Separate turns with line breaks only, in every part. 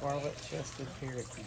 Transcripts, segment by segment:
Scarlet-chested parakeet.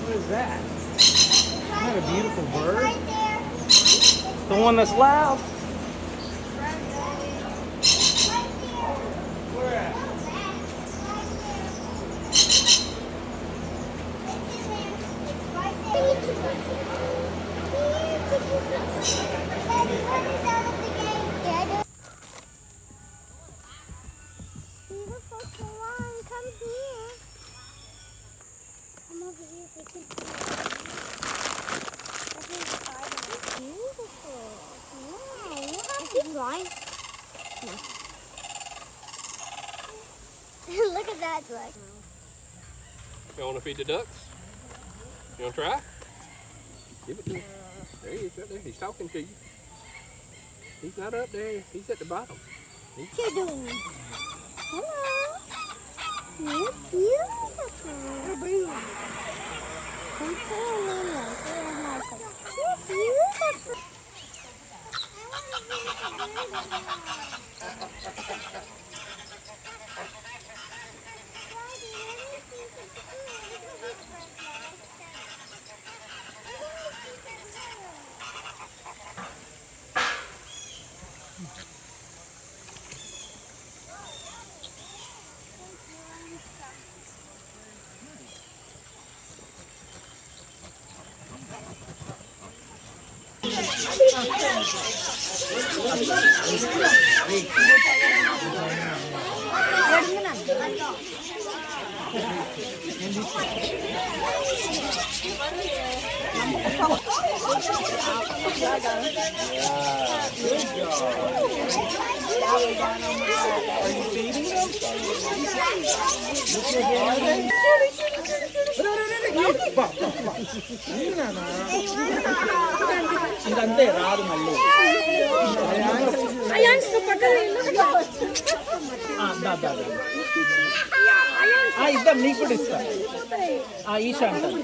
What is that? Isn't that a beautiful bird?
Right there.
The one that's loud? Where at?
Beautiful, come on, come here. Come over here so you can see. Beautiful. Wow, is he blind? No. Look at that duck.
You want to feed the ducks? You want to try? Give it to him. There he is right there. He's talking to you. He's not up there. He's at the bottom.
What you doing? Hello. You're beautiful. You're beautiful. You're beautiful.
ఇదంతే రాదు మళ్ళీ ఇద్దాం నీకు కూడా ఇస్తా ఈశా అంటారు